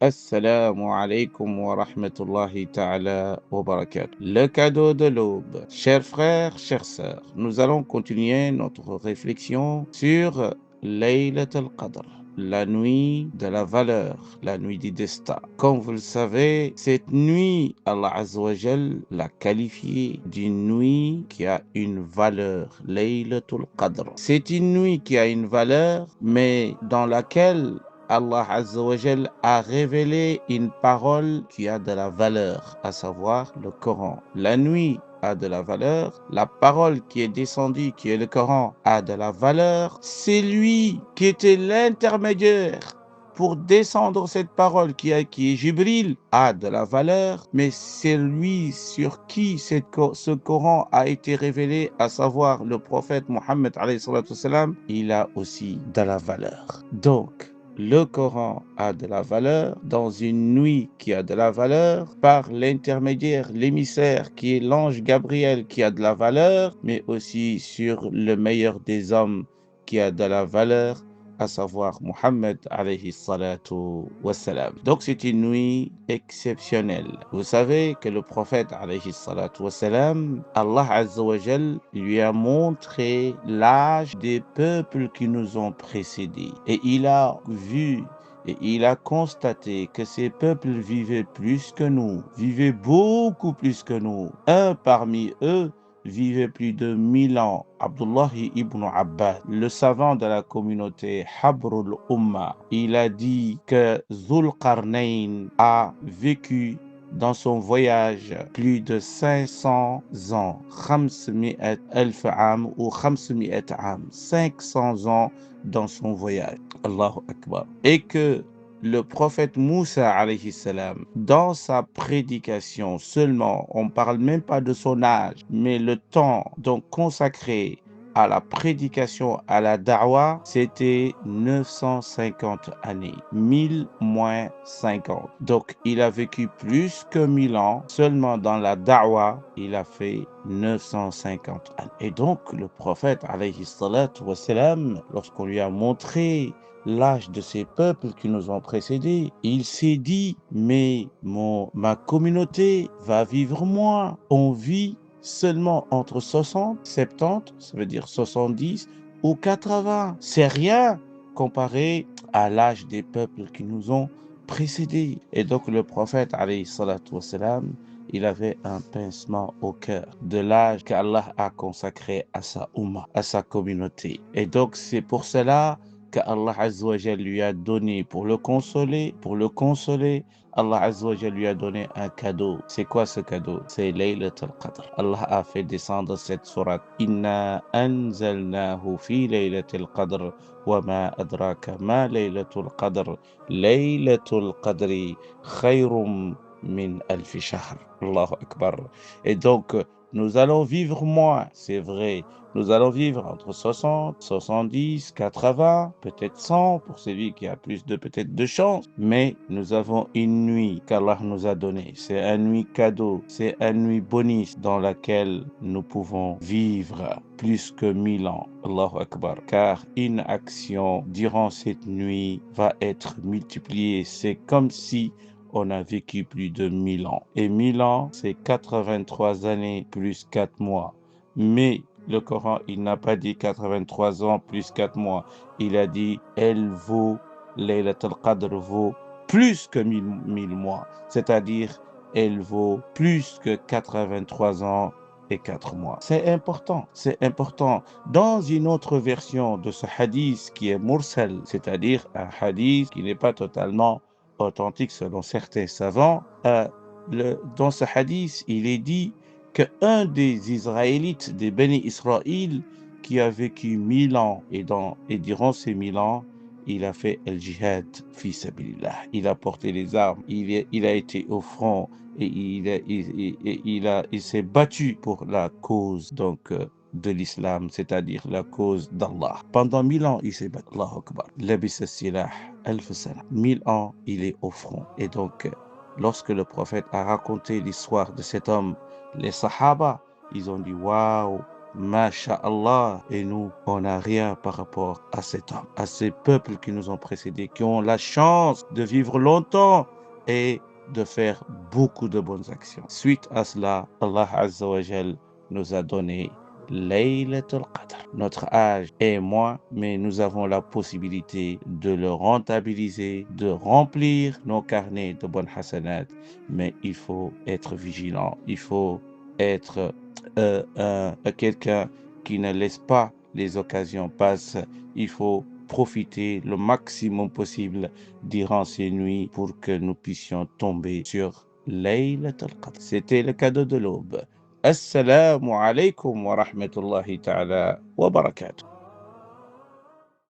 Assalamu alaikum wa rahmatullahi ta'ala wa barakatuh. Le cadeau de l'aube. Chers frères, chères sœurs, nous allons continuer notre réflexion sur Laylat al-Qadr, la nuit de la valeur, la nuit du destin. Comme vous le savez, cette nuit, Allah Azza wa Jal l'a qualifiée d'une nuit qui a une valeur, Laylatul Qadr. C'est une nuit qui a une valeur, mais dans laquelle Allah Azza wa Jal a révélé une parole qui a de la valeur, à savoir le Coran. La nuit a de la valeur, la parole qui est descendue, qui est le Coran, a de la valeur. C'est lui qui était l'intermédiaire pour descendre cette parole qui est Jibril a de la valeur, mais c'est lui sur qui ce Coran a été révélé, à savoir le prophète Mohammed alayhi salatu wassalam, il a aussi de la valeur. Donc, le Coran a de la valeur dans une nuit qui a de la valeur par l'intermédiaire, l'émissaire qui est l'ange Gabriel qui a de la valeur, mais aussi sur le meilleur des hommes qui a de la valeur, à savoir Muhammad alayhi salatu wassalam. Donc c'est une nuit exceptionnelle. Vous savez que le prophète alayhi salatu wassalam, Allah Azza wa Jal lui a montré l'âge des peuples qui nous ont précédés. Et il a vu et il a constaté que ces peuples vivaient plus que nous, vivaient beaucoup plus que nous. Un parmi eux vivait plus de 1000 ans. Abdullah ibn Abbas, le savant de la communauté Habrul Ummah, il a dit que Zulqarnain a vécu dans son voyage plus de 500 ans, 500 ألف عام ou 500 عام, 500 ans dans son voyage. Allahu Akbar. Et que le prophète Moussa alayhi salam, dans sa prédication seulement, on ne parle même pas de son âge, mais le temps donc consacré à la prédication, à la da'wah, c'était 950 années, 1000 moins 50. Donc, il a vécu plus que 1000 ans, seulement dans la da'wah, il a fait 950 années. Et donc, le prophète, alayhi salatu wassalam, lorsqu'on lui a montré l'âge de ces peuples qui nous ont précédés, il s'est dit, mais ma communauté va vivre moins. On vit seulement entre 60, 70, ça veut dire 70 ou 80. C'est rien comparé à l'âge des peuples qui nous ont précédés. Et donc le prophète, alayhi salatu wassalam, il avait un pincement au cœur de l'âge qu'Allah a consacré à sa Ummah, à sa communauté. Et donc c'est pour cela qu'Allah Azza wa Jal lui a donné pour le consoler, Allah Azza wa Jal lui a donné un cadeau. C'est quoi ce cadeau? C'est Laylat al-Qadr. Allah a fait descendre cette sourate. Inna anzalnahu fi Laylat al-Qadr wa ma adraka ma Laylatul Qadr. Laylatul Qadri khayrum min alfi shahr. Allahu Akbar. Et donc, nous allons vivre moins, c'est vrai. Nous allons vivre entre 60, 70, 80, peut-être 100 pour celui qui a plus de peut-être de chance. Mais nous avons une nuit qu'Allah nous a donnée. C'est une nuit cadeau, c'est une nuit bonus dans laquelle nous pouvons vivre plus que 1000 ans. Allahu Akbar. Car une action durant cette nuit va être multipliée. C'est comme si on a vécu plus de 1000 ans. Et 1000 ans, c'est 83 années plus 4 mois. Mais le Coran, il n'a pas dit 83 ans plus 4 mois. Il a dit, Laylat al-Qadr vaut plus que 1000 mois. C'est-à-dire, elle vaut plus que 83 ans et 4 mois. C'est important, c'est important. Dans une autre version de ce hadith qui est mursal, c'est-à-dire un hadith qui n'est pas totalement authentique selon certains savants, dans ce hadith, il est dit qu'un des Israélites, des Béni Israël, qui a vécu 1000 ans, et durant ces 1000 ans, il a fait el jihad fi sabilillah. Il a porté les armes, il a été au front, et il s'est battu pour la cause de l'islam, c'est-à-dire la cause d'Allah. Pendant 1000 ans, il s'est battu. Allahu Akbar. Labis as-silah alf sana. 1000 ans, il est au front. Et donc, lorsque le prophète a raconté l'histoire de cet homme, les Sahaba, ils ont dit waouh, Masha'Allah. Et nous, on n'a rien par rapport à cet homme, à ces peuples qui nous ont précédés, qui ont la chance de vivre longtemps. et de faire beaucoup de bonnes actions. Suite à cela, Allah Azza wa Jal nous a donné Laylatul Qadr. Notre âge est moins, mais nous avons la possibilité de le rentabiliser, de remplir nos carnets de bonnes hasanat. Mais il faut être vigilant, il faut être quelqu'un qui ne laisse pas les occasions passer. Il faut profiter le maximum possible durant ces nuits pour que nous puissions tomber sur Laylatul Qadr. C'était le cadeau de l'aube. Assalamu alaikum wa rahmatullahi ta'ala wa barakatuh.